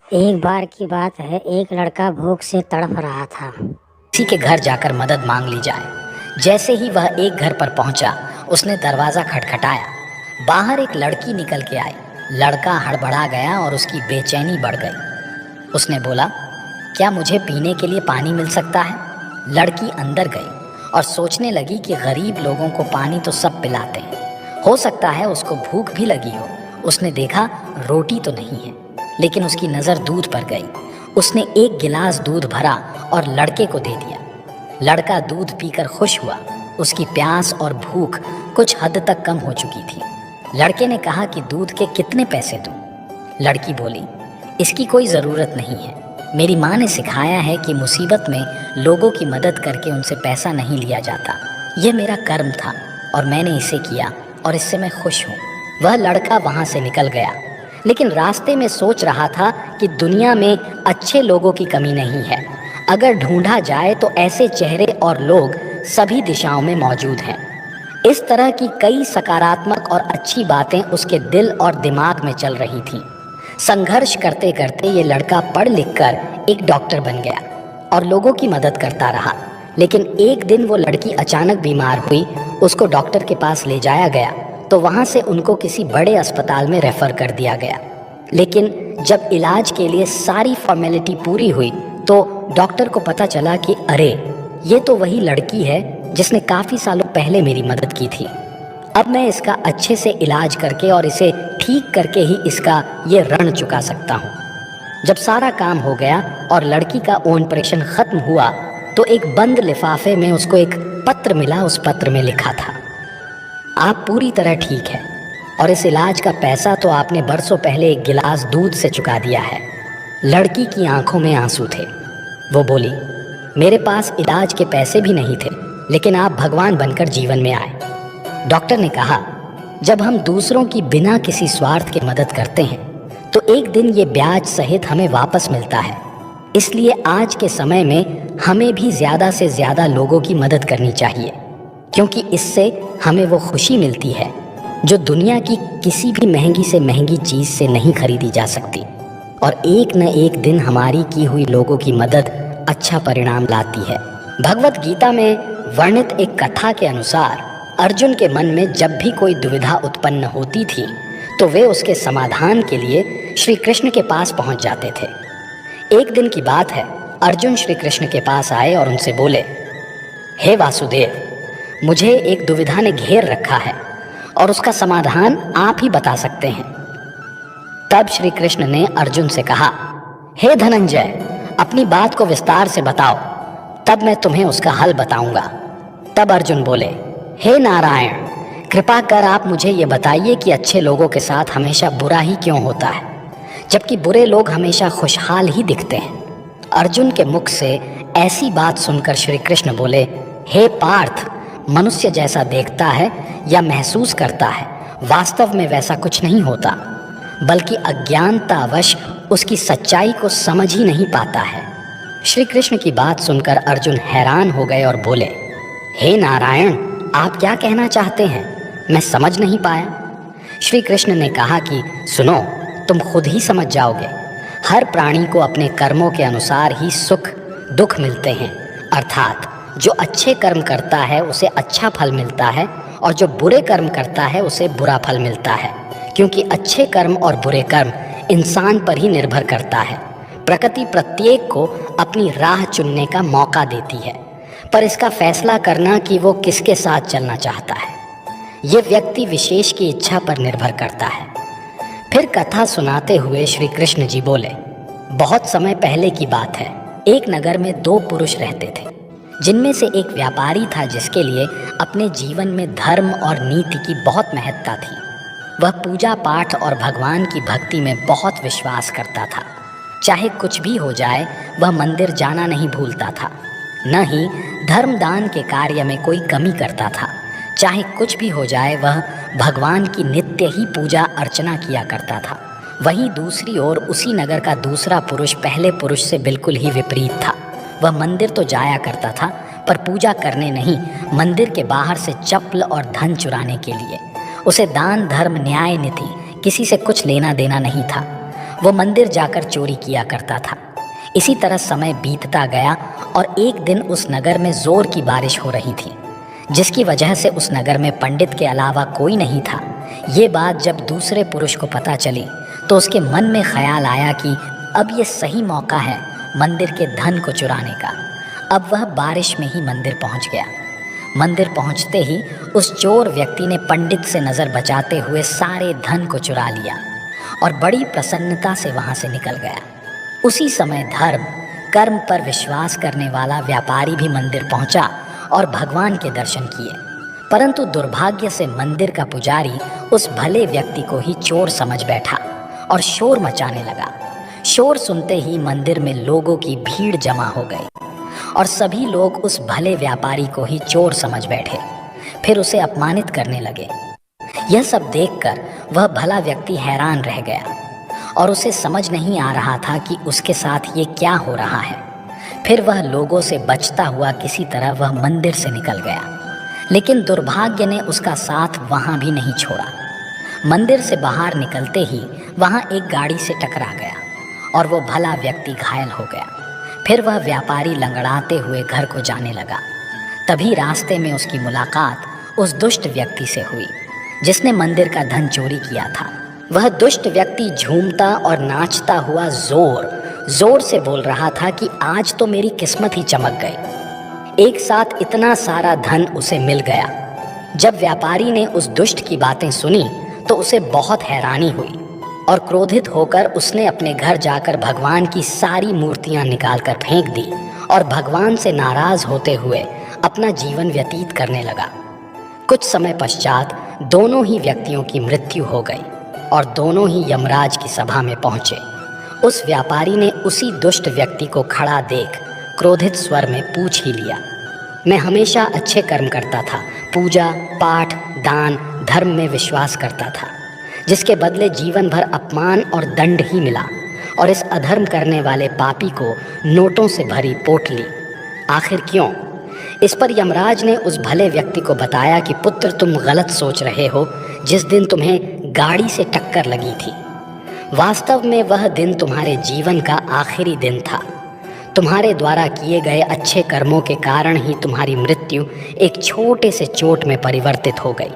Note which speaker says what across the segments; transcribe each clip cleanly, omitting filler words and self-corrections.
Speaker 1: एक बार की बात है, एक लड़का भूख से तड़प रहा था।
Speaker 2: किसी के घर जाकर मदद मांग ली जाए। जैसे ही वह एक घर पर पहुंचा, उसने दरवाज़ा खटखटाया। बाहर एक लड़की निकल के आई। लड़का हड़बड़ा गया और उसकी बेचैनी बढ़ गई। उसने बोला, क्या मुझे पीने के लिए पानी मिल सकता है? लड़की अंदर गई और सोचने लगी कि गरीब लोगों को पानी तो सब पिलाते हैं, हो सकता है उसको भूख भी लगी हो। उसने देखा रोटी तो नहीं है, लेकिन उसकी नज़र दूध पर गई। उसने एक गिलास दूध भरा और लड़के को दे दिया। लड़का दूध पीकर खुश हुआ। उसकी प्यास और भूख कुछ हद तक कम हो चुकी थी। लड़के ने कहा कि दूध के कितने पैसे दूं? लड़की बोली, इसकी कोई ज़रूरत नहीं है। मेरी माँ ने सिखाया है कि मुसीबत में लोगों की मदद करके उनसे पैसा नहीं लिया जाता। यह मेरा कर्म था और मैंने इसे किया और इससे मैं खुश हूँ। वह लड़का वहाँ से निकल गया, लेकिन रास्ते में सोच रहा था कि दुनिया में अच्छे लोगों की कमी नहीं है। अगर ढूंढा जाए तो ऐसे चेहरे और लोग सभी दिशाओं में मौजूद हैं। इस तरह की कई सकारात्मक और अच्छी बातें उसके दिल और दिमाग में चल रही थीं। संघर्ष करते करते ये लड़का पढ़ लिख कर एक डॉक्टर बन गया और लोगों की मदद करता रहा। लेकिन एक दिन वो लड़की अचानक बीमार हुई। उसको डॉक्टर के पास ले जाया गया तो वहाँ से उनको किसी बड़े अस्पताल में रेफ़र कर दिया गया। लेकिन जब इलाज के लिए सारी फॉर्मेलिटी पूरी हुई तो डॉक्टर को पता चला कि अरे, ये तो वही लड़की है जिसने काफ़ी सालों पहले मेरी मदद की थी। अब मैं इसका अच्छे से इलाज करके और इसे ठीक करके ही इसका ये ऋण चुका सकता हूँ। जब सारा काम हो गया और लड़की का ऑपरेशन ख़त्म हुआ तो एक बंद लिफाफे में उसको एक पत्र मिला। उस पत्र में लिखा था, आप पूरी तरह ठीक है और इस इलाज का पैसा तो आपने बरसों पहले एक गिलास दूध से चुका दिया है। लड़की की आंखों में आंसू थे। वो बोली, मेरे पास इलाज के पैसे भी नहीं थे, लेकिन आप भगवान बनकर जीवन में आए। डॉक्टर ने कहा, जब हम दूसरों की बिना किसी स्वार्थ के मदद करते हैं तो एक दिन ये ब्याज सहित हमें वापस मिलता है। इसलिए आज के समय में हमें भी ज़्यादा से ज़्यादा लोगों की मदद करनी चाहिए, क्योंकि इससे हमें वो खुशी मिलती है जो दुनिया की किसी भी महंगी से महंगी चीज़ से नहीं खरीदी जा सकती। और एक न एक दिन हमारी की हुई लोगों की मदद अच्छा परिणाम लाती है। भगवत गीता में वर्णित एक कथा के अनुसार अर्जुन के मन में जब भी कोई दुविधा उत्पन्न होती थी तो वे उसके समाधान के लिए श्री कृष्ण के पास पहुंच जाते थे। एक दिन की बात है, अर्जुन श्री कृष्ण के पास आए और उनसे बोले, हे वासुदेव, मुझे एक दुविधा ने घेर रखा है और उसका समाधान आप ही बता सकते हैं। तब श्री कृष्ण ने अर्जुन से कहा, हे धनंजय, अपनी बात को विस्तार से बताओ, तब मैं तुम्हें उसका हल बताऊंगा। तब अर्जुन बोले, हे नारायण, कृपा कर आप मुझे ये बताइए कि अच्छे लोगों के साथ हमेशा बुरा ही क्यों होता है, जबकि बुरे लोग हमेशा खुशहाल ही दिखते हैं। अर्जुन के मुख से ऐसी बात सुनकर श्री कृष्ण बोले, हे पार्थ, मनुष्य जैसा देखता है या महसूस करता है, वास्तव में वैसा कुछ नहीं होता, बल्कि अज्ञानतावश उसकी सच्चाई को समझ ही नहीं पाता है। श्री कृष्ण की बात सुनकर अर्जुन हैरान हो गए और बोले, हे नारायण, आप क्या कहना चाहते हैं? मैं समझ नहीं पाया। श्री कृष्ण ने कहा कि सुनो, तुम खुद ही समझ जाओगे। हर प्राणी को अपने कर्मों के अनुसार ही सुख दुख मिलते हैं, अर्थात जो अच्छे कर्म करता है उसे अच्छा फल मिलता है और जो बुरे कर्म करता है उसे बुरा फल मिलता है, क्योंकि अच्छे कर्म और बुरे कर्म इंसान पर ही निर्भर करता है। प्रकृति प्रत्येक को अपनी राह चुनने का मौका देती है, पर इसका फैसला करना कि वो किसके साथ चलना चाहता है, ये व्यक्ति विशेष की इच्छा पर निर्भर करता है। फिर कथा सुनाते हुए श्री कृष्ण जी बोले, बहुत समय पहले की बात है, एक नगर में दो पुरुष रहते थे, जिनमें से एक व्यापारी था जिसके लिए अपने जीवन में धर्म और नीति की बहुत महत्ता थी। वह पूजा पाठ और भगवान की भक्ति में बहुत विश्वास करता था। चाहे कुछ भी हो जाए, वह मंदिर जाना नहीं भूलता था, न ही धर्मदान के कार्य में कोई कमी करता था। चाहे कुछ भी हो जाए, वह भगवान की नित्य ही पूजा अर्चना किया करता था। वहीं दूसरी ओर उसी नगर का दूसरा पुरुष पहले पुरुष से बिल्कुल ही विपरीत था। वह मंदिर तो जाया करता था, पर पूजा करने नहीं, मंदिर के बाहर से चप्पल और धन चुराने के लिए। उसे दान धर्म न्याय नीति किसी से कुछ लेना देना नहीं था। वो मंदिर जाकर चोरी किया करता था। इसी तरह समय बीतता गया और एक दिन उस नगर में जोर की बारिश हो रही थी, जिसकी वजह से उस नगर में पंडित के अलावा कोई नहीं था। ये बात जब दूसरे पुरुष को पता चली तो उसके मन में ख्याल आया कि अब ये सही मौका है मंदिर के धन को चुराने का। अब वह बारिश में ही मंदिर पहुंच गया। मंदिर पहुंचते ही उस चोर व्यक्ति ने पंडित से नज़र बचाते हुए सारे धन को चुरा लिया और बड़ी प्रसन्नता से वहां से निकल गया। उसी समय धर्म कर्म पर विश्वास करने वाला व्यापारी भी मंदिर पहुंचा और भगवान के दर्शन किए, परंतु दुर्भाग्य से मंदिर का पुजारी उस भले व्यक्ति को ही चोर समझ बैठा और शोर मचाने लगा। शोर सुनते ही मंदिर में लोगों की भीड़ जमा हो गई और सभी लोग उस भले व्यापारी को ही चोर समझ बैठे, फिर उसे अपमानित करने लगे। यह सब देखकर वह भला व्यक्ति हैरान रह गया और उसे समझ नहीं आ रहा था कि उसके साथ ये क्या हो रहा है। फिर वह लोगों से बचता हुआ किसी तरह वह मंदिर से निकल गया, लेकिन दुर्भाग्य ने उसका साथ वहाँ भी नहीं छोड़ा। मंदिर से बाहर निकलते ही वहाँ एक गाड़ी से टकरा गया और वो भला व्यक्ति घायल हो गया। फिर वह व्यापारी लंगड़ाते हुए घर को जाने लगा। तभी रास्ते में उसकी मुलाकात उस दुष्ट व्यक्ति से हुई जिसने मंदिर का धन चोरी किया था। वह दुष्ट व्यक्ति झूमता और नाचता हुआ जोर जोर से बोल रहा था कि आज तो मेरी किस्मत ही चमक गई, एक साथ इतना सारा धन उसे मिल गया। जब व्यापारी ने उस दुष्ट की बातें सुनी तो उसे बहुत हैरानी हुई और क्रोधित होकर उसने अपने घर जाकर भगवान की सारी मूर्तियां निकालकर फेंक दी और भगवान से नाराज होते हुए अपना जीवन व्यतीत करने लगा। कुछ समय पश्चात दोनों ही व्यक्तियों की मृत्यु हो गई और दोनों ही यमराज की सभा में पहुंचे। उस व्यापारी ने उसी दुष्ट व्यक्ति को खड़ा देख क्रोधित स्वर में पूछ ही लिया, मैं हमेशा अच्छे कर्म करता था, पूजा पाठ दान धर्म में विश्वास करता था, जिसके बदले जीवन भर अपमान और दंड ही मिला और इस अधर्म करने वाले पापी को नोटों से भरी पोटली, आखिर क्यों? इस पर यमराज ने उस भले व्यक्ति को बताया कि पुत्र तुम गलत सोच रहे हो। जिस दिन तुम्हें गाड़ी से टक्कर लगी थी, वास्तव में वह दिन तुम्हारे जीवन का आखिरी दिन था। तुम्हारे द्वारा किए गए अच्छे कर्मों के कारण ही तुम्हारी मृत्यु एक छोटे से चोट में परिवर्तित हो गई।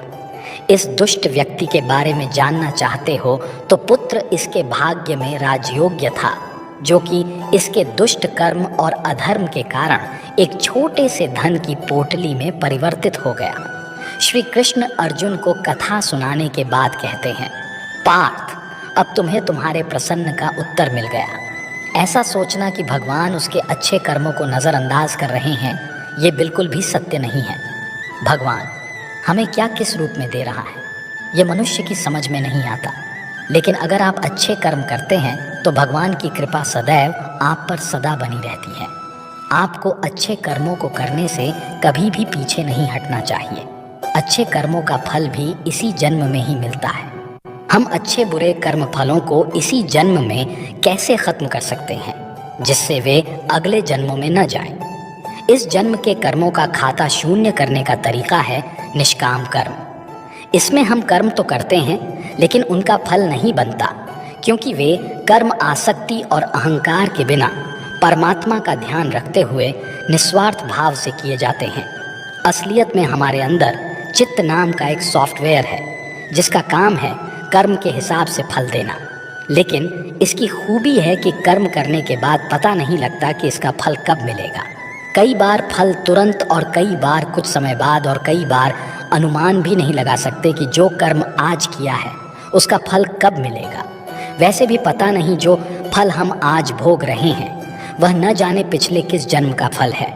Speaker 2: इस दुष्ट व्यक्ति के बारे में जानना चाहते हो तो पुत्र इसके भाग्य में राजयोग्य था, जो कि इसके दुष्ट कर्म और अधर्म के कारण एक छोटे से धन की पोटली में परिवर्तित हो गया। श्री कृष्ण अर्जुन को कथा सुनाने के बाद कहते हैं, पार्थ, अब तुम्हें तुम्हारे प्रश्न का उत्तर मिल गया। ऐसा सोचना कि भगवान उसके अच्छे कर्मों को नज़रअंदाज कर रहे हैं, ये बिल्कुल भी सत्य नहीं है। भगवान हमें क्या किस रूप में दे रहा है, ये मनुष्य की समझ में नहीं आता। लेकिन अगर आप अच्छे कर्म करते हैं तो भगवान की कृपा सदैव आप पर सदा बनी रहती है। आपको अच्छे कर्मों को करने से कभी भी पीछे नहीं हटना चाहिए। अच्छे कर्मों का फल भी इसी जन्म में ही मिलता है। हम अच्छे बुरे कर्म फलों को इसी जन्म में कैसे खत्म कर सकते हैं, जिससे वे अगले जन्मों में न जाएं। इस जन्म के कर्मों का खाता शून्य करने का तरीका है निष्काम कर्म। इसमें हम कर्म तो करते हैं लेकिन उनका फल नहीं बनता, क्योंकि वे कर्म आसक्ति और अहंकार के बिना परमात्मा का ध्यान रखते हुए निस्वार्थ भाव से किए जाते हैं। असलियत में हमारे अंदर चित्त नाम का एक सॉफ्टवेयर है जिसका काम है कर्म के हिसाब से फल देना। लेकिन इसकी खूबी है कि कर्म करने के बाद पता नहीं लगता कि इसका फल कब मिलेगा। कई बार फल तुरंत और कई बार कुछ समय बाद और कई बार अनुमान भी नहीं लगा सकते कि जो कर्म आज किया है उसका फल कब मिलेगा। वैसे भी पता नहीं जो फल हम आज भोग रहे हैं वह न जाने पिछले किस जन्म का फल है।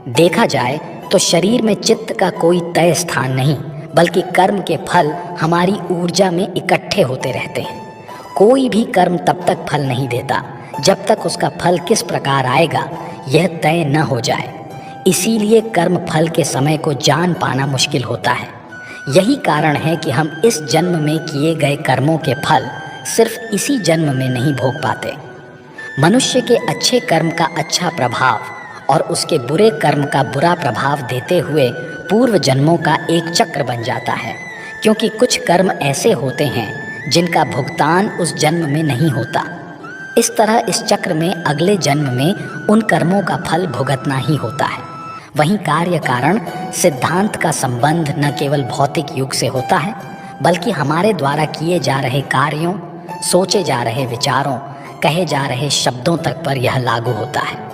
Speaker 2: देखा जाए तो शरीर में चित्त का कोई तय स्थान नहीं, बल्कि कर्म के फल हमारी ऊर्जा में इकट्ठे होते रहते हैं। कोई भी कर्म तब तक फल नहीं देता जब तक उसका फल किस प्रकार आएगा यह तय न हो जाए। इसीलिए कर्म फल के समय को जान पाना मुश्किल होता है। यही कारण है कि हम इस जन्म में किए गए कर्मों के फल सिर्फ इसी जन्म में नहीं भोग पाते। मनुष्य के अच्छे कर्म का अच्छा प्रभाव और उसके बुरे कर्म का बुरा प्रभाव देते हुए पूर्व जन्मों का एक चक्र बन जाता है, क्योंकि कुछ कर्म ऐसे होते हैं जिनका भुगतान उस जन्म में नहीं होता। इस तरह इस चक्र में अगले जन्म में उन कर्मों का फल भुगतना ही होता है। वहीं कार्य कारण सिद्धांत का संबंध न केवल भौतिक युग से होता है, बल्कि हमारे द्वारा किए जा रहे कार्यों, सोचे जा रहे विचारों, कहे जा रहे शब्दों तक पर यह लागू होता है।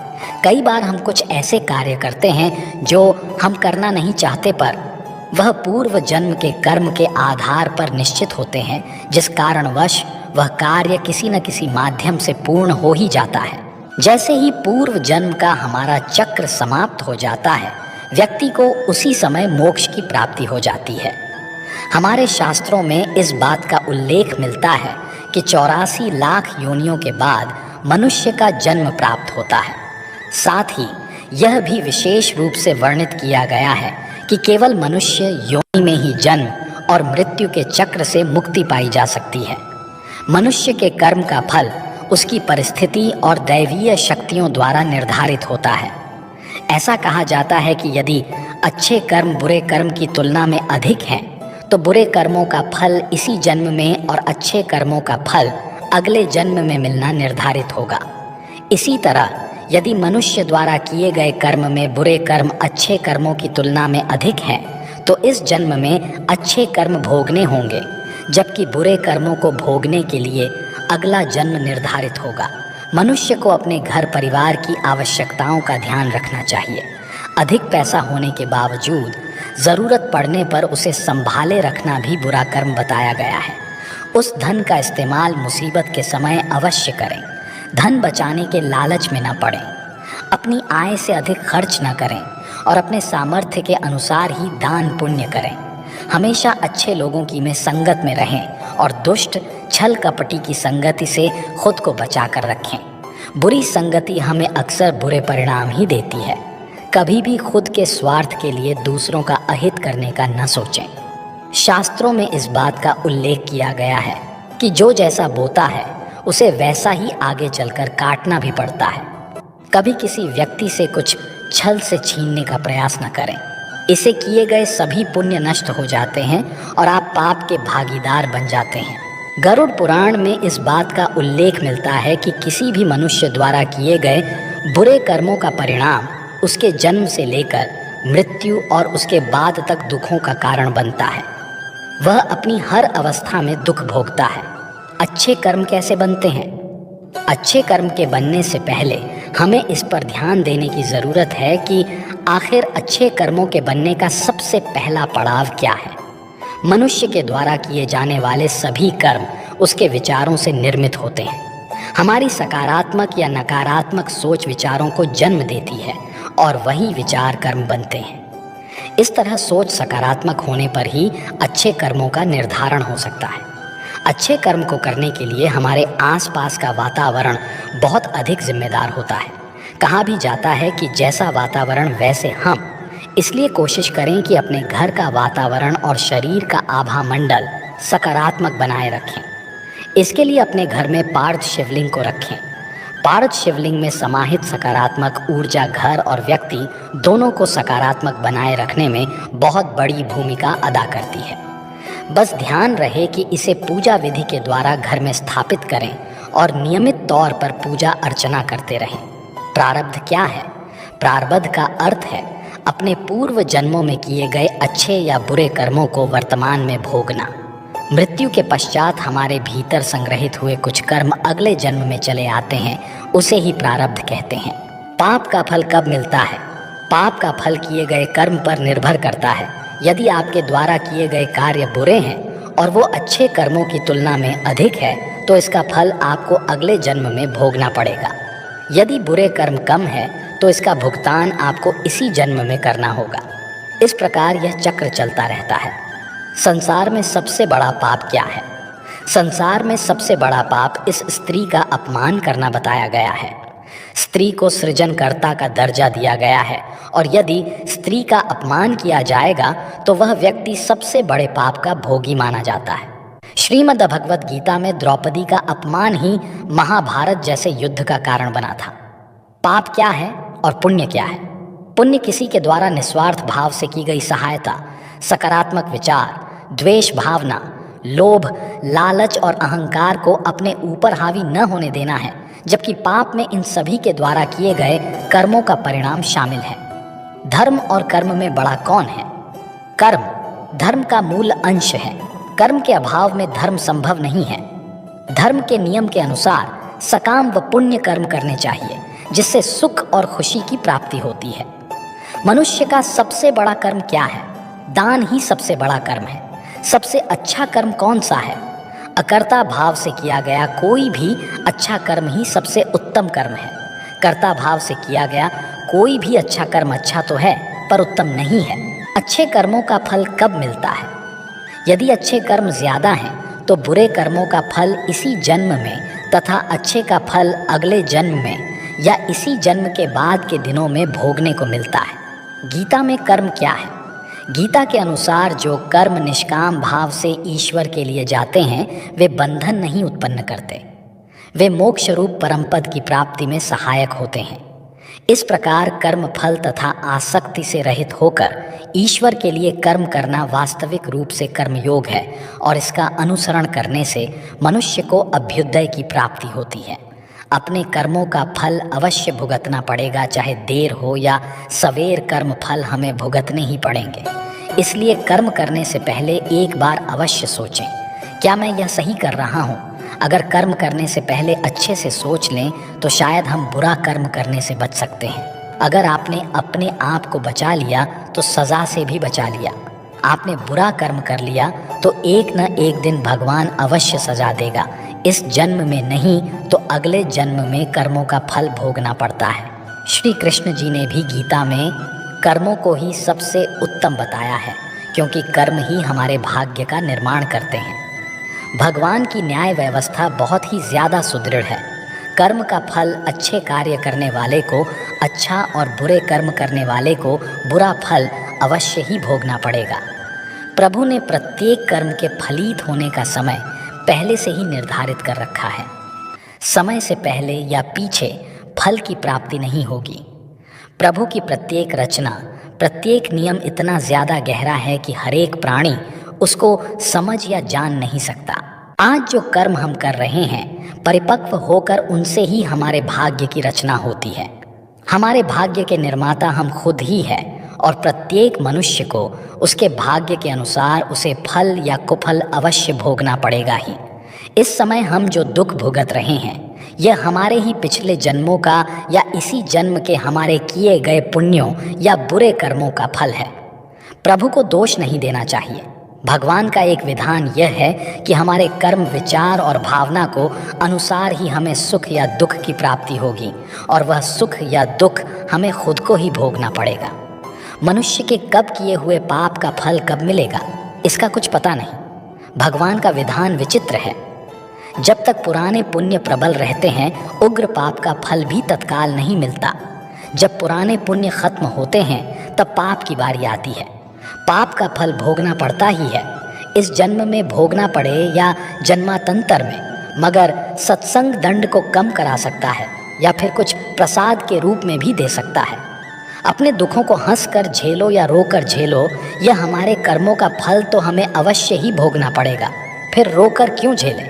Speaker 2: कई बार हम कुछ ऐसे कार्य करते हैं जो हम करना नहीं चाहते, पर वह पूर्व जन्म के कर्म के आधार पर निश्चित होते हैं, जिस कारणवश वह कार्य किसी न किसी माध्यम से पूर्ण हो ही जाता है। जैसे ही पूर्व जन्म का हमारा चक्र समाप्त हो जाता है, व्यक्ति को उसी समय मोक्ष की प्राप्ति हो जाती है। हमारे शास्त्रों में इस बात का उल्लेख मिलता है कि 84 लाख योनियों के बाद मनुष्य का जन्म प्राप्त होता है। साथ ही यह भी विशेष रूप से वर्णित किया गया है कि केवल मनुष्य योनि में ही जन्म और मृत्यु के चक्र से मुक्ति पाई जा सकती है। मनुष्य के कर्म का फल उसकी परिस्थिति और दैवीय शक्तियों द्वारा निर्धारित होता है। ऐसा कहा जाता है कि यदि अच्छे कर्म बुरे कर्म की तुलना में अधिक हैं, तो बुरे कर्मों का फल इसी जन्म में और अच्छे कर्मों का फल अगले जन्म में मिलना निर्धारित होगा। इसी तरह यदि मनुष्य द्वारा किए गए कर्म में बुरे कर्म अच्छे कर्मों की तुलना में अधिक हैं, तो इस जन्म में अच्छे कर्म भोगने होंगे, जबकि बुरे कर्मों को भोगने के लिए अगला जन्म निर्धारित होगा। मनुष्य को अपने घर परिवार की आवश्यकताओं का ध्यान रखना चाहिए। अधिक पैसा होने के बावजूद ज़रूरत पड़ने पर उसे संभाले रखना भी बुरा कर्म बताया गया है। उस धन का इस्तेमाल मुसीबत के समय अवश्य करें। धन बचाने के लालच में न पड़ें। अपनी आय से अधिक खर्च न करें और अपने सामर्थ्य के अनुसार ही दान पुण्य करें। हमेशा अच्छे लोगों की में संगत में रहें और दुष्ट छल कपटी की संगति से खुद को बचा कर रखें। बुरी संगति हमें अक्सर बुरे परिणाम ही देती है। कभी भी खुद के स्वार्थ के लिए दूसरों का अहित करने का न सोचें। शास्त्रों में इस बात का उल्लेख किया गया है कि जो जैसा बोता है उसे वैसा ही आगे चलकर काटना भी पड़ता है। कभी किसी व्यक्ति से कुछ छल से छीनने का प्रयास न करें। इसे किए गए सभी पुण्य नष्ट हो जाते हैं और आप पाप के भागीदार बन जाते हैं। गरुड़ पुराण में इस बात का उल्लेख मिलता है कि किसी भी मनुष्य द्वारा किए गए बुरे कर्मों का परिणाम उसके जन्म से लेकर मृत्यु और उसके बाद तक दुखों का कारण बनता है। वह अपनी हर अवस्था में दुख भोगता है। अच्छे कर्म कैसे बनते हैं? अच्छे कर्म के बनने से पहले हमें इस पर ध्यान देने की ज़रूरत है कि आखिर अच्छे कर्मों के बनने का सबसे पहला पड़ाव क्या है। मनुष्य के द्वारा किए जाने वाले सभी कर्म उसके विचारों से निर्मित होते हैं। हमारी सकारात्मक या नकारात्मक सोच विचारों को जन्म देती है और वही विचार कर्म बनते हैं। इस तरह सोच सकारात्मक होने पर ही अच्छे कर्मों का निर्धारण हो सकता है। अच्छे कर्म को करने के लिए हमारे आसपास का वातावरण बहुत अधिक जिम्मेदार होता है। कहा भी जाता है कि जैसा वातावरण वैसे हम। इसलिए कोशिश करें कि अपने घर का वातावरण और शरीर का आभा मंडल सकारात्मक बनाए रखें। इसके लिए अपने घर में पार्थ शिवलिंग को रखें। पार्थ शिवलिंग में समाहित सकारात्मक ऊर्जा घर और व्यक्ति दोनों को सकारात्मक बनाए रखने में बहुत बड़ी भूमिका अदा करती है। बस ध्यान रहे कि इसे पूजा विधि के द्वारा घर में स्थापित करें और नियमित तौर पर पूजा अर्चना करते रहें। प्रारब्ध क्या है? प्रारब्ध का अर्थ है अपने पूर्व जन्मों में किए गए अच्छे या बुरे कर्मों को वर्तमान में भोगना। मृत्यु के पश्चात हमारे भीतर संग्रहित हुए कुछ कर्म अगले जन्म में चले आते हैं, उसे ही प्रारब्ध कहते हैं। पाप का फल कब मिलता है? पाप का फल किए गए कर्म पर निर्भर करता है। यदि आपके द्वारा किए गए कार्य बुरे हैं और वो अच्छे कर्मों की तुलना में अधिक है, तो इसका फल आपको अगले जन्म में भोगना पड़ेगा। यदि बुरे कर्म कम है तो इसका भुगतान आपको इसी जन्म में करना होगा। इस प्रकार यह चक्र चलता रहता है। संसार में सबसे बड़ा पाप क्या है? संसार में सबसे बड़ा पाप इस स्त्री का अपमान करना बताया गया है। स्त्री को सृजनकर्ता का दर्जा दिया गया है और यदि स्त्री का अपमान किया जाएगा तो वह व्यक्ति सबसे बड़े पाप का भोगी माना जाता है। श्रीमद् भगवत गीता में द्रौपदी का अपमान ही महाभारत जैसे युद्ध का कारण बना था। पाप क्या है और पुण्य क्या है? पुण्य किसी के द्वारा निस्वार्थ भाव से की गई सहायता, सकारात्मक विचार, द्वेष भावना, लोभ, लालच और अहंकार को अपने ऊपर हावी न होने देना है, जबकि पाप में इन सभी के द्वारा किए गए कर्मों का परिणाम शामिल है। धर्म और कर्म में बड़ा कौन है? कर्म धर्म का मूल अंश है। कर्म के अभाव में धर्म संभव नहीं है। धर्म के नियम के अनुसार सकाम व पुण्य कर्म करने चाहिए, जिससे सुख और खुशी की प्राप्ति होती है। मनुष्य का सबसे बड़ा कर्म क्या है? दान ही सबसे बड़ा कर्म है। सबसे अच्छा कर्म कौन सा है? अकर्ता भाव से किया गया कोई भी अच्छा कर्म ही सबसे उत्तम कर्म है। कर्ता भाव से किया गया कोई भी अच्छा कर्म अच्छा तो है, पर उत्तम नहीं है। अच्छे कर्मों का फल कब मिलता है? यदि अच्छे कर्म ज्यादा हैं तो बुरे कर्मों का फल इसी जन्म में तथा अच्छे का फल अगले जन्म में या इसी जन्म के बाद के दिनों में भोगने को मिलता है। गीता में कर्म क्या है? गीता के अनुसार जो कर्म निष्काम भाव से ईश्वर के लिए जाते हैं वे बंधन नहीं उत्पन्न करते, वे मोक्ष रूप परम पद की प्राप्ति में सहायक होते हैं। इस प्रकार कर्म फल तथा आसक्ति से रहित होकर ईश्वर के लिए कर्म करना वास्तविक रूप से कर्मयोग है और इसका अनुसरण करने से मनुष्य को अभ्युदय की प्राप्ति होती है। अपने कर्मों का फल अवश्य भुगतना पड़ेगा, चाहे देर हो या सवेर कर्म फल हमें भुगतने ही पड़ेंगे। इसलिए कर्म करने से पहले एक बार अवश्य सोचें, क्या मैं यह सही कर रहा हूँ? अगर कर्म करने से पहले अच्छे से सोच लें तो शायद हम बुरा कर्म करने से बच सकते हैं। अगर आपने अपने आप को बचा लिया तो सज़ा से भी बचा लिया। आपने बुरा कर्म कर लिया तो एक न एक दिन भगवान अवश्य सजा देगा। इस जन्म में नहीं तो अगले जन्म में कर्मों का फल भोगना पड़ता है। श्री कृष्ण जी ने भी गीता में कर्मों को ही सबसे उत्तम बताया है, क्योंकि कर्म ही हमारे भाग्य का निर्माण करते हैं। भगवान की न्याय व्यवस्था बहुत ही ज़्यादा सुदृढ़ है। कर्म का फल अच्छे कार्य करने वाले को अच्छा और बुरे कर्म करने वाले को बुरा फल अवश्य ही भोगना पड़ेगा। प्रभु ने प्रत्येक कर्म के फलित होने का समय पहले से ही निर्धारित कर रखा है। समय से पहले या पीछे फल की प्राप्ति नहीं होगी। प्रभु की प्रत्येक रचना, प्रत्येक नियम इतना ज़्यादा गहरा है कि हर एक प्राणी उसको समझ या जान नहीं सकता। आज जो कर्म हम कर रहे हैं, परिपक्व होकर उनसे ही हमारे भाग्य की रचना होती है। हमारे भाग्य के निर्माता हम खुद ही हैं और प्रत्येक मनुष्य को उसके भाग्य के अनुसार उसे फल या कुफल अवश्य भोगना पड़ेगा ही। इस समय हम जो दुख भुगत रहे हैं, यह हमारे ही पिछले जन्मों का या इसी जन्म के हमारे किए गए पुण्यों या बुरे कर्मों का फल है। प्रभु को दोष नहीं देना चाहिए। भगवान का एक विधान यह है कि हमारे कर्म, विचार और भावना को अनुसार ही हमें सुख या दुख की प्राप्ति होगी और वह सुख या दुख हमें खुद को ही भोगना पड़ेगा। मनुष्य के कब किए हुए पाप का फल कब मिलेगा, इसका कुछ पता नहीं। भगवान का विधान विचित्र है। जब तक पुराने पुण्य प्रबल रहते हैं, उग्र पाप का फल भी तत्काल नहीं मिलता। जब पुराने पुण्य खत्म होते हैं तब पाप की बारी आती है। पाप का फल भोगना पड़ता ही है, इस जन्म में भोगना पड़े या जन्मांतर में, मगर सत्संग दंड को कम करा सकता है या फिर कुछ प्रसाद के रूप में भी दे सकता है। अपने दुखों को हंसकर झेलो या रोकर झेलो, यह हमारे कर्मों का फल तो हमें अवश्य ही भोगना पड़ेगा। फिर रोकर क्यों झेलें?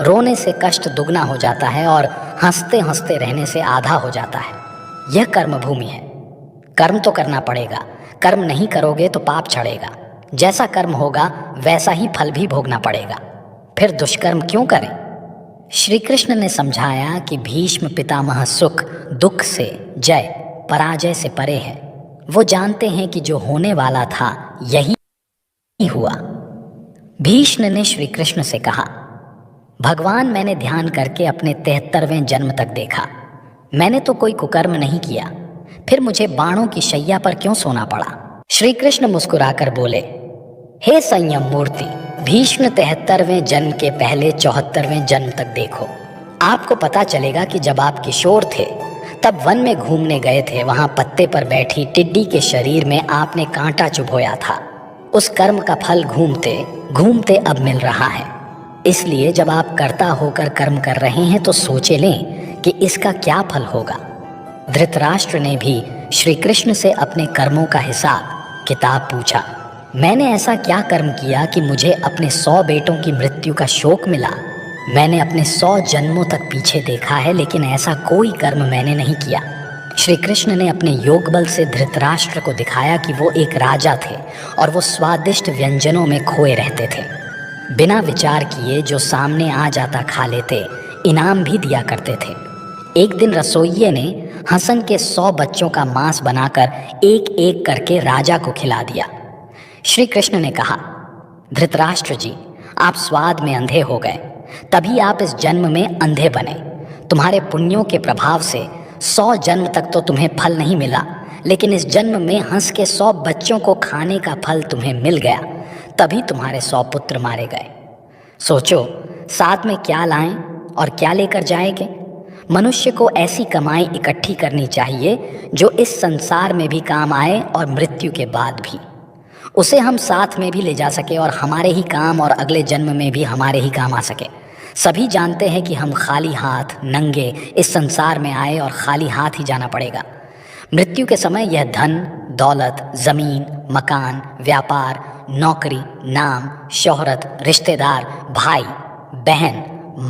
Speaker 2: रोने से कष्ट दुगना हो जाता है और हंसते हंसते रहने से आधा हो जाता है। यह कर्म भूमि है। कर्म तो करना पड़ेगा। कर्म नहीं करोगे तो पाप चढ़ेगा। जैसा कर्म होगा वैसा ही फल भी भोगना पड़ेगा। फिर दुष्कर्म क्यों करें? श्री कृष्ण ने समझाया कि भीष्म पितामह सुख दुख से, जय पराजय से परे है। वो जानते हैं कि जो होने वाला था यही हुआ। भीष्म ने श्री कृष्ण से कहा, भगवान, मैंने ध्यान करके अपने 73वें जन्म तक देखा। मैंने तो कोई कुकर्म नहीं किया, फिर मुझे बाणों की शैया पर क्यों सोना पड़ा? श्री कृष्ण मुस्कुराकर बोले, हे संयम मूर्ति, भीष्म 73वें जन्म के पहले 74वें जन्म तक देखो। आपको पता चलेगा कि जब आप किशोर थे तब वन में घूमने गए थे। वहां पत्ते पर बैठी टिड्डी के शरीर में आपने कांटा चुभोया था। उस कर्म का फल घूमते घूमते अब मिल रहा है। इसलिए जब आप कर्ता होकर कर्म कर रहे हैं तो सोचे लें कि इसका क्या फल होगा। धृतराष्ट्र ने भी श्री कृष्ण से अपने कर्मों का हिसाब किताब पूछा। मैंने ऐसा क्या कर्म किया कि मुझे अपने 100 बेटों की मृत्यु का शोक मिला? मैंने अपने 100 जन्मों तक पीछे देखा है, लेकिन ऐसा कोई कर्म मैंने नहीं किया। श्री कृष्ण ने अपने योग बल से धृतराष्ट्र को दिखाया कि वो एक राजा थे और वो स्वादिष्ट व्यंजनों में खोए रहते थे। बिना विचार किए जो सामने आ जाता खा लेते, इनाम भी दिया करते थे। एक दिन रसोइये ने हसन के 100 बच्चों का मांस बनाकर एक एक करके राजा को खिला दिया। श्री कृष्ण ने कहा, धृतराष्ट्र जी, आप स्वाद में अंधे हो गए, तभी आप इस जन्म में अंधे बने। तुम्हारे पुण्यों के प्रभाव से 100 जन्म तक तो तुम्हें फल नहीं मिला, लेकिन इस जन्म में हंस के 100 बच्चों को खाने का फल तुम्हें मिल गया, तभी तुम्हारे 100 पुत्र मारे गए। सोचो, साथ में क्या लाएं और क्या लेकर जाएंगे। मनुष्य को ऐसी कमाई इकट्ठी करनी चाहिए जो इस संसार में भी काम आए और मृत्यु के बाद भी। उसे हम साथ में भी ले जा सके और हमारे ही काम और अगले जन्म में भी हमारे ही काम आ सके। सभी जानते हैं कि हम खाली हाथ नंगे इस संसार में आए और खाली हाथ ही जाना पड़ेगा। मृत्यु के समय यह धन दौलत, ज़मीन, मकान, व्यापार, नौकरी, नाम, शोहरत, रिश्तेदार, भाई बहन,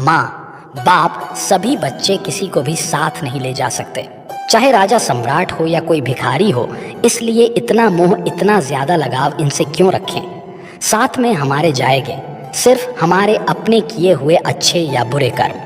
Speaker 2: माँ बाप, सभी बच्चे किसी को भी साथ नहीं ले जा सकते। चाहे राजा सम्राट हो या कोई भिखारी हो, इसलिए इतना मोह, इतना ज़्यादा लगाव इनसे क्यों रखें। साथ में हमारे जाएंगे सिर्फ हमारे अपने किए हुए अच्छे या बुरे कर्म,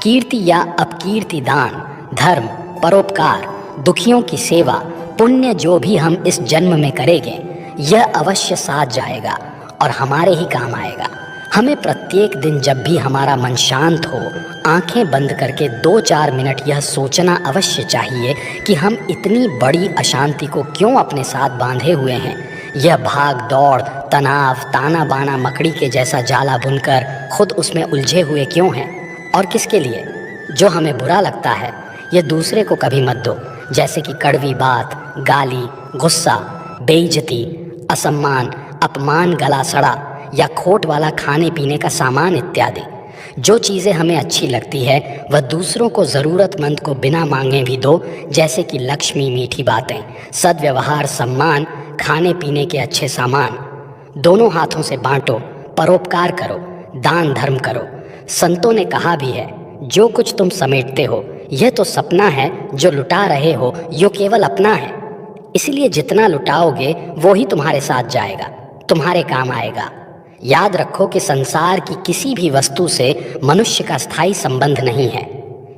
Speaker 2: कीर्ति या अपकीर्ति, दान धर्म, परोपकार, दुखियों की सेवा, पुण्य जो भी हम इस जन्म में करेंगे, यह अवश्य साथ जाएगा और हमारे ही काम आएगा। हमें प्रत्येक दिन जब भी हमारा मन शांत हो, आंखें बंद करके 2-4 मिनट यह सोचना अवश्य चाहिए कि हम इतनी बड़ी अशांति को क्यों अपने साथ बांधे हुए हैं। यह भाग दौड़, तनाव, ताना बाना मकड़ी के जैसा जाला बुनकर खुद उसमें उलझे हुए क्यों हैं, और किसके लिए। जो हमें बुरा लगता है यह दूसरे को कभी मत दो, जैसे कि कड़वी बात, गाली, गुस्सा, बेइज्जती, असम्मान, अपमान, गला सड़ा या खोट वाला खाने पीने का सामान इत्यादि। जो चीज़ें हमें अच्छी लगती है वह दूसरों को, ज़रूरतमंद को बिना मांगे भी दो, जैसे कि लक्ष्मी, मीठी बातें, सद्व्यवहार, सम्मान, खाने पीने के अच्छे सामान। दोनों हाथों से बांटो, परोपकार करो, दान धर्म करो। संतों ने कहा भी है, जो कुछ तुम समेटते हो यह तो सपना है, जो लुटा रहे हो यो केवल अपना है। इसलिए जितना लुटाओगे वो ही तुम्हारे साथ जाएगा, तुम्हारे काम आएगा। याद रखो कि संसार की किसी भी वस्तु से मनुष्य का स्थायी संबंध नहीं है।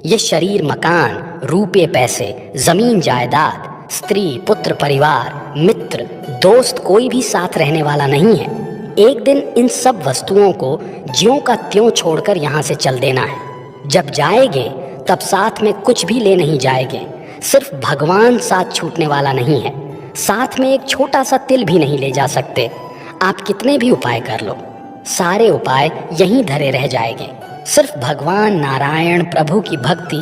Speaker 2: ये शरीर, मकान, रुपये पैसे, जमीन जायदाद, स्त्री, पुत्र, परिवार, मित्र, दोस्त, कोई भी साथ रहने वाला नहीं है। एक दिन इन सब वस्तुओं को ज्यों का त्यों छोड़कर यहाँ से चल देना है। जब जाएंगे तब साथ में कुछ भी ले नहीं जाएंगे। सिर्फ भगवान साथ छूटने वाला नहीं है। साथ में एक छोटा सा तिल भी नहीं ले जा सकते। आप कितने भी उपाय कर लो, सारे उपाय यहीं धरे रह जाएंगे। सिर्फ भगवान नारायण प्रभु की भक्ति,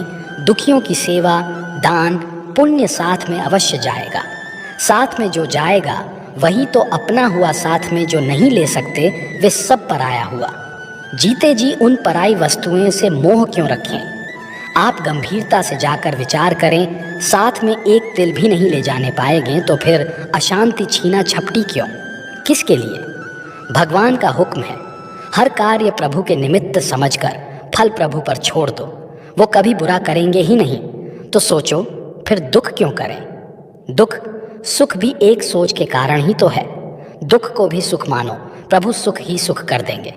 Speaker 2: दुखियों की सेवा, दान, पुण्य साथ में अवश्य जाएगा। साथ में जो जाएगा वही तो अपना हुआ, साथ में जो नहीं ले सकते वे सब पराया हुआ। जीते जी उन पराई वस्तुओं से मोह क्यों रखें। आप गंभीरता से जाकर विचार करें, साथ में एक तिल भी नहीं ले जाने पाएंगे तो फिर अशांति, छीना झपटी क्यों, किसके लिए। भगवान का हुक्म है, हर कार्य प्रभु के निमित्त समझकर फल प्रभु पर छोड़ दो। वो कभी बुरा करेंगे ही नहीं, तो सोचो फिर दुख क्यों करें। दुख सुख भी एक सोच के कारण ही तो है। दुख को भी सुख मानो, प्रभु सुख ही सुख कर देंगे।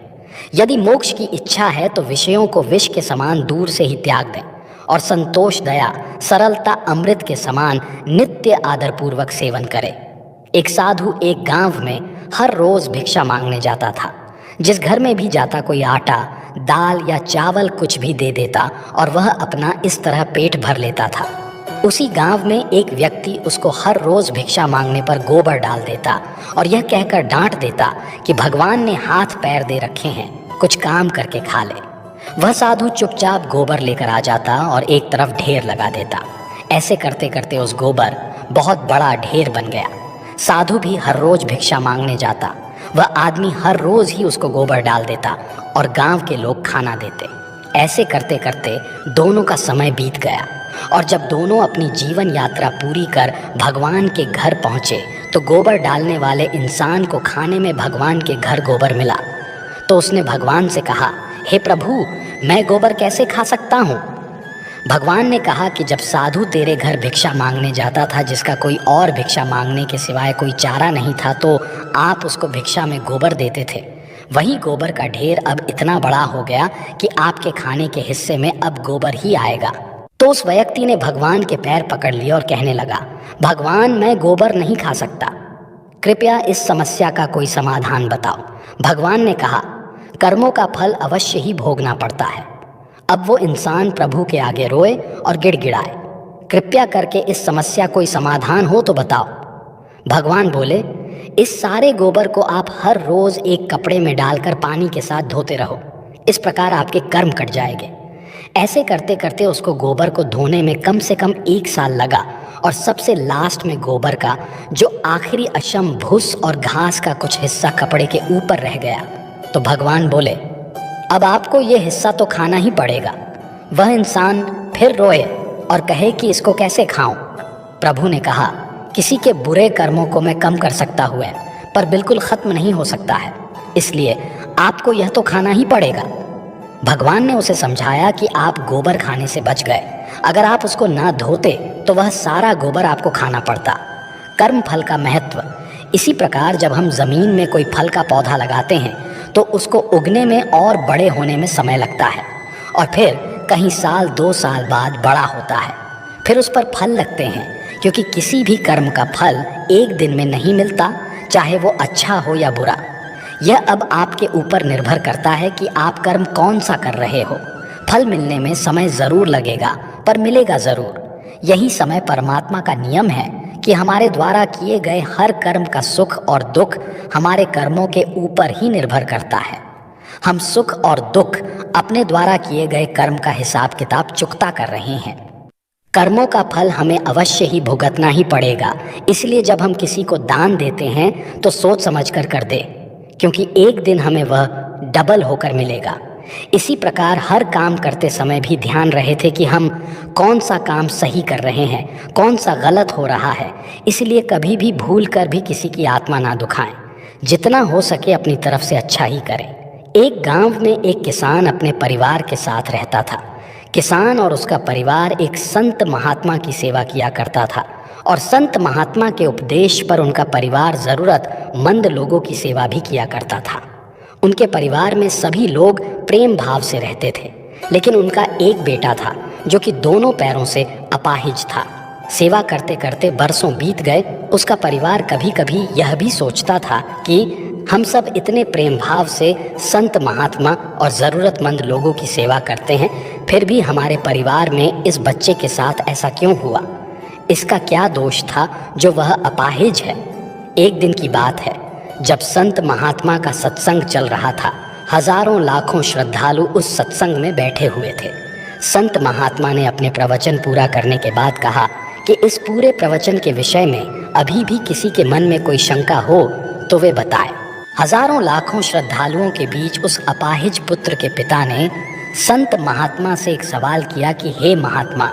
Speaker 2: यदि मोक्ष की इच्छा है तो विषयों को विष के समान दूर से ही त्याग दें और संतोष, दया, सरलता अमृत के समान नित्य आदरपूर्वक सेवन करें। एक साधु एक गांव में हर रोज भिक्षा मांगने जाता था। जिस घर में भी जाता कोई आटा, दाल या चावल कुछ भी दे देता और वह अपना इस तरह पेट भर लेता था। उसी गांव में एक व्यक्ति उसको हर रोज भिक्षा मांगने पर गोबर डाल देता और यह कहकर डांट देता कि भगवान ने हाथ पैर दे रखे हैं, कुछ काम करके खा ले। वह साधु चुपचाप गोबर लेकर आ जाता और एक तरफ ढेर लगा देता। ऐसे करते करते उस गोबर बहुत बड़ा ढेर बन गया। साधु भी हर रोज भिक्षा मांगने जाता। वह आदमी हर रोज ही उसको गोबर डाल देता और गांव के लोग खाना देते। ऐसे करते करते दोनों का समय बीत गया और जब दोनों अपनी जीवन यात्रा पूरी कर भगवान के घर पहुँचे तो गोबर डालने वाले इंसान को खाने में भगवान के घर गोबर मिला। तो उसने भगवान से कहा, हे प्रभु, मैं गोबर कैसे खा सकता हूँ? भगवान ने कहा कि जब साधु तेरे घर भिक्षा मांगने जाता था, जिसका कोई और भिक्षा मांगने के सिवाय कोई चारा नहीं था, तो आप उसको भिक्षा में गोबर देते थे। वही गोबर का ढेर अब इतना बड़ा हो गया कि आपके खाने के हिस्से में अब गोबर ही आएगा। तो उस व्यक्ति ने भगवान के पैर पकड़ लिए और कहने लगा, भगवान, मैं गोबर नहीं खा सकता, कृपया इस समस्या का कोई समाधान बताओ। भगवान ने कहा, कर्मों का फल अवश्य ही भोगना पड़ता है। अब वो इंसान प्रभु के आगे रोए और गिड़गिड़ाए, कृपया करके इस समस्या कोई समाधान हो तो बताओ। भगवान बोले, इस सारे गोबर को आप हर रोज एक कपड़े में डालकर पानी के साथ धोते रहो, इस प्रकार आपके कर्म कट जाएंगे। ऐसे करते करते उसको गोबर को धोने में कम से कम 1 साल लगा और सबसे लास्ट में गोबर का जो आखिरी अशम भूस और घास का कुछ हिस्सा कपड़े के ऊपर रह गया। तो भगवान बोले, अब आपको ये हिस्सा तो खाना ही पड़ेगा। वह इंसान फिर रोए और कहे कि इसको कैसे खाऊं? प्रभु ने कहा, किसी के बुरे कर्मों को मैं कम कर सकता हुआ पर बिल्कुल ख़त्म नहीं हो सकता है, इसलिए आपको यह तो खाना ही पड़ेगा। भगवान ने उसे समझाया कि आप गोबर खाने से बच गए, अगर आप उसको ना धोते तो वह सारा गोबर आपको खाना पड़ता। कर्म फल का महत्व। इसी प्रकार जब हम ज़मीन में कोई फल का पौधा लगाते हैं तो उसको उगने में और बड़े होने में समय लगता है और फिर कहीं साल 2 साल बाद बड़ा होता है, फिर उस पर फल लगते हैं, क्योंकि किसी भी कर्म का फल एक दिन में नहीं मिलता, चाहे वो अच्छा हो या बुरा। यह अब आपके ऊपर निर्भर करता है कि आप कर्म कौन सा कर रहे हो। फल मिलने में समय ज़रूर लगेगा, पर मिलेगा ज़रूर। यही समय परमात्मा का नियम है कि हमारे द्वारा किए गए हर कर्म का सुख और दुख हमारे कर्मों के ऊपर ही निर्भर करता है। हम सुख और दुख अपने द्वारा किए गए कर्म का हिसाब किताब चुकता कर रहे हैं। कर्मों का फल हमें अवश्य ही भुगतना ही पड़ेगा, इसलिए जब हम किसी को दान देते हैं तो सोच समझ कर दे, क्योंकि एक दिन हमें वह डबल होकर मिलेगा। इसी प्रकार हर काम करते समय भी ध्यान रहे थे कि हम कौन सा काम सही कर रहे हैं, कौन सा गलत हो रहा है। इसलिए कभी भी भूल कर भी किसी की आत्मा ना दुखाएं। जितना हो सके अपनी तरफ से अच्छा ही करें। एक गांव में एक किसान अपने परिवार के साथ रहता था। किसान और उसका परिवार एक संत महात्मा की सेवा किया करता था और संत महात्मा के उपदेश पर उनका परिवार ज़रूरतमंद लोगों की सेवा भी किया करता था। उनके परिवार में सभी लोग प्रेम भाव से रहते थे, लेकिन उनका एक बेटा था जो कि दोनों पैरों से अपाहिज था। सेवा करते करते बरसों बीत गए। उसका परिवार कभी कभी यह भी सोचता था कि हम सब इतने प्रेम भाव से संत महात्मा और ज़रूरतमंद लोगों की सेवा करते हैं, फिर भी हमारे परिवार में इस बच्चे के साथ ऐसा क्यों हुआ? इसका क्या दोष था जो वह अपाहिज है? एक दिन की बात है, जब संत महात्मा का सत्संग चल रहा था। हजारों लाखों श्रद्धालु उस सत्संग में बैठे हुए थे। संत महात्मा ने अपने प्रवचन पूरा करने के बाद कहा कि इस पूरे प्रवचन के विषय में अभी भी किसी के मन में कोई शंका हो तो वे बताए। हजारों लाखों श्रद्धालुओं के बीच उस अपाहिज पुत्र के पिता ने संत महात्मा से एक सवाल किया कि हे महात्मा,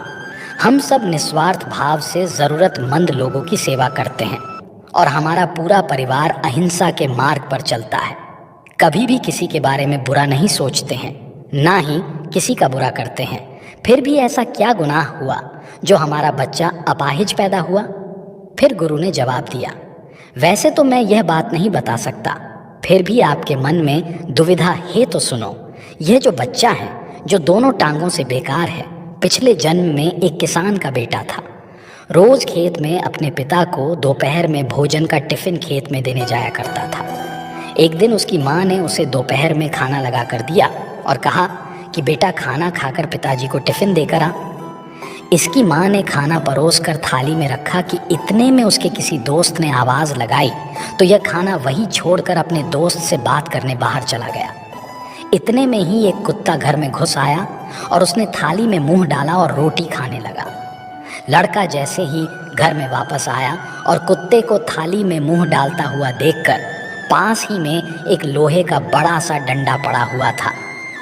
Speaker 2: हम सब निस्वार्थ भाव से ज़रूरतमंद लोगों की सेवा करते हैं और हमारा पूरा परिवार अहिंसा के मार्ग पर चलता है। कभी भी किसी के बारे में बुरा नहीं सोचते हैं, ना ही किसी का बुरा करते हैं। फिर भी ऐसा क्या गुनाह हुआ जो हमारा बच्चा अपाहिज पैदा हुआ? फिर गुरु ने जवाब दिया, वैसे तो मैं यह बात नहीं बता सकता, फिर भी आपके मन में दुविधा है तो सुनो। यह जो बच्चा है, जो दोनों टांगों से बेकार है, पिछले जन्म में एक किसान का बेटा था। रोज खेत में अपने पिता को दोपहर में भोजन का टिफिन खेत में देने जाया करता था। एक दिन उसकी माँ ने उसे दोपहर में खाना लगा कर दिया और कहा कि बेटा खाना खाकर पिताजी को टिफिन देकर आ। इसकी माँ ने खाना परोस कर थाली में रखा कि इतने में उसके किसी दोस्त ने आवाज़ लगाई तो यह खाना वहीं छोड़कर अपने दोस्त से बात करने बाहर चला गया। इतने में ही एक कुत्ता घर में घुस आया और उसने थाली में मुंह डाला और रोटी खाने लगा। लड़का जैसे ही घर में वापस आया और कुत्ते को थाली में मुंह डालता हुआ देखकर पास ही में एक लोहे का बड़ा सा डंडा पड़ा हुआ था।